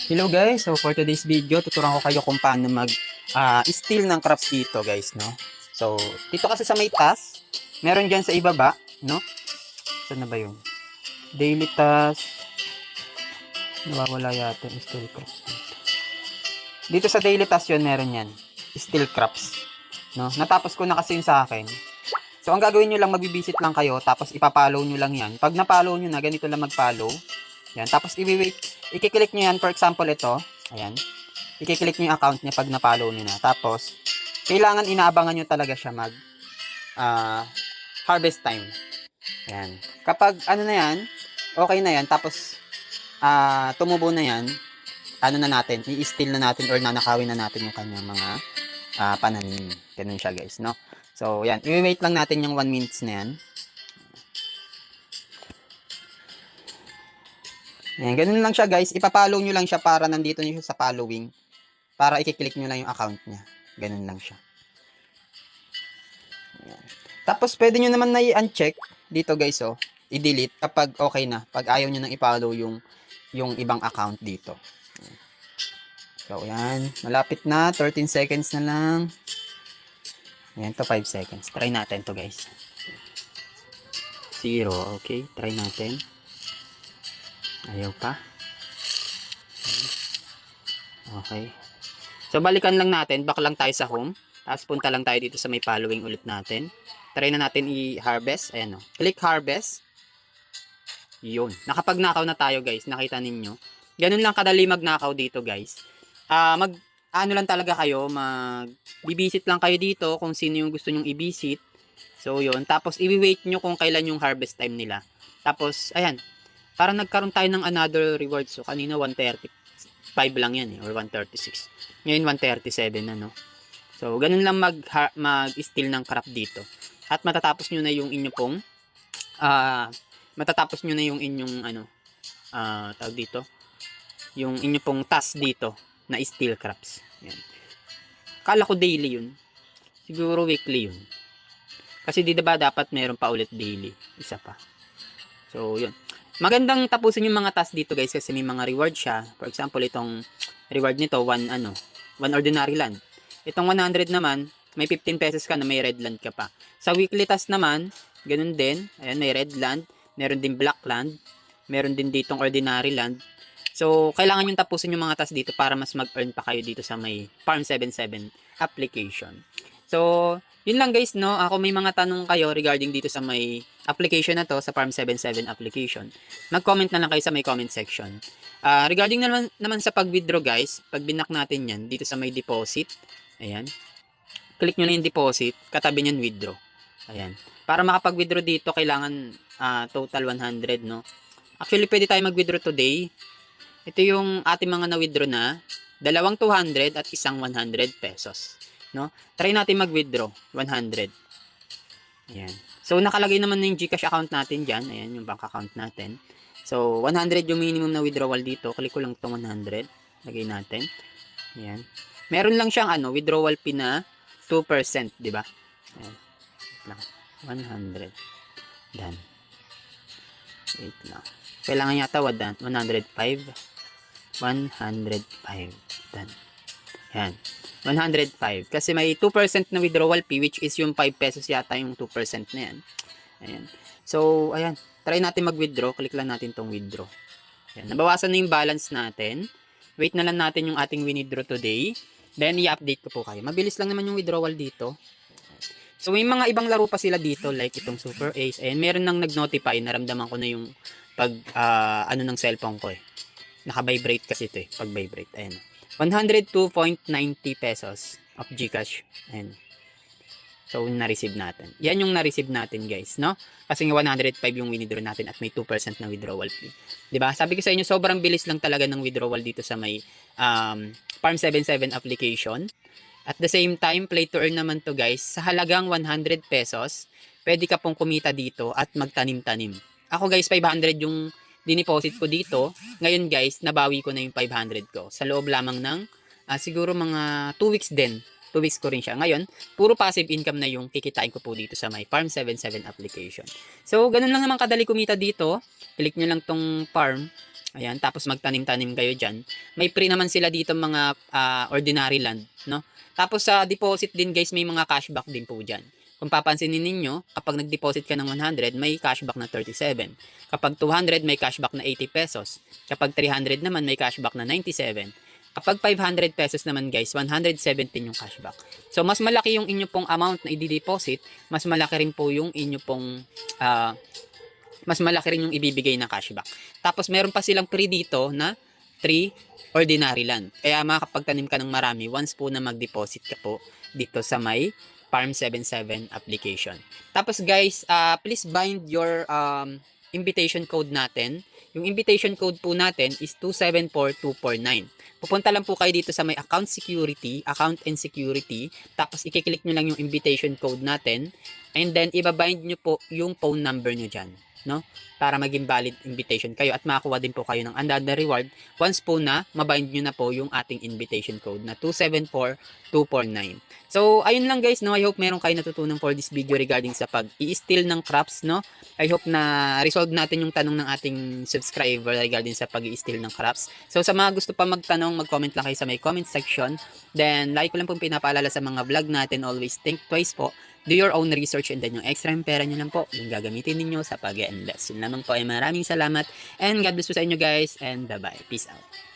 Hello guys, so for today's video, tuturuan ko kayo kung paano mag steal ng crops dito guys, no? So, dito kasi sa may task, meron dyan sa ibaba, no? Saan na ba yun? Daily task, nawawala yata yung steal crops dito. Dito sa daily task yun, meron yan. Steal crops, no? Natapos ko na kasi yun sa akin. So, ang gagawin nyo lang, magbibisit lang kayo, tapos ipapollow nyo lang yan. Pag na-follow nyo na, ganito lang mag-follow. Yan, tapos i-wait, i-click nyo yan, for example ito, ayan, i-click nyo yung account niya pag na-follow nyo na. Tapos, kailangan inaabangan nyo talaga siya mag harvest time. Ayan. Kapag ano na yan, okay na yan, tapos tumubo na yan, ano na natin, i-steal na natin or nanakawin na natin yung kanyang mga pananim. Ganun siya guys, no? So, yan, i-wait lang natin yung 1 minutes na yan. Ayan, ganun lang siya guys. Ipapollow nyo lang siya para nandito nyo siya sa following. Para i-click nyo lang yung account niya. Ganun lang siya. Ayan. Tapos pwede nyo naman na i-uncheck dito guys, oh. I-delete kapag okay na. Pag ayaw nyo nang i-follow yung ibang account dito. So ayan. Malapit na. 13 seconds na lang. Ayan to 5 seconds. Try natin to guys. 0. Okay. Try natin. Ayaw pa. Okay. So, balikan lang natin. Back lang tayo sa home. Tapos, punta lang tayo dito sa may following ulit natin. Try na natin i-harvest. Ayan o. Click harvest. Yun. Nakapagnakaw na tayo guys. Nakita ninyo. Ganun lang kadali magnakaw dito guys. Ano lang talaga kayo. Bibisit lang kayo dito kung sino yung gusto nyong i-visit. So, yun. Tapos, i-wait nyo kung kailan yung harvest time nila. Tapos, ayan. Parang nagkaroon tayo ng another reward. So, kanina 135 lang yan eh. Or 136. Ngayon 137 na no. So, ganun lang mag-steal ng crop dito. At matatapos nyo na yung inyong pong tawag dito, yung inyong pong task dito na steal crops. Yan. Kala ko daily yun. Siguro weekly yun. Kasi di ba dapat meron pa ulit daily. Isa pa. So, yun. Magandang tapusin yung mga task dito guys kasi may mga reward siya. For example, itong reward nito, one ordinary land. Itong 100 naman, may 15 pesos ka na may red land ka pa. Sa weekly task naman, ganun din. Ayan, may red land. Meron din black land. Meron din ditong ordinary land. So, kailangan yung tapusin yung mga task dito para mas mag-earn pa kayo dito sa may Farm 77 application. So, yun lang guys, no? Ako may mga tanong kayo regarding dito sa may application na to, sa Farm 77 application. Mag-comment na lang kayo sa may comment section. Regarding naman sa pag-withdraw guys, pag binak natin yan, dito sa may deposit, ayan. Click nyo na yung deposit, katabi nyan withdraw. Ayan. Para makapag-withdraw dito, kailangan total 100, no? Actually, pwede tayo mag-withdraw today. Ito yung ating mga na-withdraw na, dalawang 200 at isang 100 pesos. No? Try natin mag-withdraw 100. Ayan. So, nakalagay naman na yung GCash account natin dyan. Ayan, yung bank account natin. So, 100 yung minimum na withdrawal dito. Click ko lang itong 100. Lagay natin. Ayan. Meron lang siyang withdrawal fee na 2%, di ba? Ayan. Wait lang. 100. Done. Wait lang. Kailangan yata 105. 105. Done. Ayan. 105. Kasi may 2% na withdrawal fee, which is yung 5 pesos yata yung 2% na yan. Ayan. So, ayan. Try natin mag-withdraw. Click lang natin tong withdraw. Ayan. Nabawasan na yung balance natin. Wait na lang natin yung ating withdraw today. Then, i-update ko po kayo. Mabilis lang naman yung withdrawal dito. So, may mga ibang laro pa sila dito. Like itong Super Ace. Ayan. Meron nang nag-notify. Naramdaman ko na yung ng cellphone ko eh. Naka-vibrate kasi ito eh. Pag-vibrate. Ayan. 102.90 pesos of GCash. Ayan. So, na-receive natin. Yan yung na-receive natin, guys, no? Kasi 105 yung withdraw natin at may 2% na withdrawal fee. 'Di ba? Sabi ko sa inyo, sobrang bilis lang talaga ng withdrawal dito sa may Farm 77 application. At the same time, play to earn naman to, guys. Sa halagang 100 pesos, pwede ka pong kumita dito at magtanim-tanim. Ako, guys, 500 yung dineposit ko dito. Ngayon guys, nabawi ko na yung 500 ko. Sa loob lamang ng siguro mga 2 weeks din. 2 weeks ko rin siya. Ngayon, puro passive income na yung kikitain ko po dito sa my Farm 77 application. So, ganun lang naman kadali kumita dito. Click nyo lang tong farm. Ayan, tapos magtanim-tanim kayo dyan. May free naman sila dito mga ordinary land, no? Tapos sa deposit din guys, may mga cashback din po dyan. Kung papansinin ninyo, kapag nag-deposit ka ng 100, may cashback na 37. Kapag 200, may cashback na 80 pesos. Kapag 300 naman, may cashback na 97. Kapag 500 pesos naman guys, 117 yung cashback. So, mas malaki yung inyo pong amount na i-deposit, mas malaki rin po yung inyo pong mas malaki rin yung ibibigay na cashback. Tapos meron pa silang free dito na 3 ordinary land. Kaya makakapagtanim ka ng marami once po na mag-deposit ka po dito sa may Farm 77 application. Tapos guys, please bind your invitation code natin. Yung invitation code po natin is 274249. Pupunta lang po kayo dito sa may account and security. Tapos i-click nyo lang yung invitation code natin. And then, ibabind nyo po yung phone number nyo dyan, no? Para maging valid invitation kayo at makakuha din po kayo ng another reward once po na mabind nyo na po yung ating invitation code na 274249. So, ayun lang guys, no? I hope meron kayo natutunan for this video regarding sa pag-i-steal ng crops, no? I hope na resolve natin yung tanong ng ating subscriber regarding sa pag-i-steal ng crops. So, sa mga gusto pa magtanong, mag-comment lang kayo sa may comment section. Then, like ko lang pong pinapaalala sa mga vlog natin, always think twice po. Do your own research and then yung extra yung pera nyo lang po, yung gagamitin ninyo sa pag-invest. Yun lamang po ay maraming salamat and God bless po sa inyo guys and bye-bye. Peace out.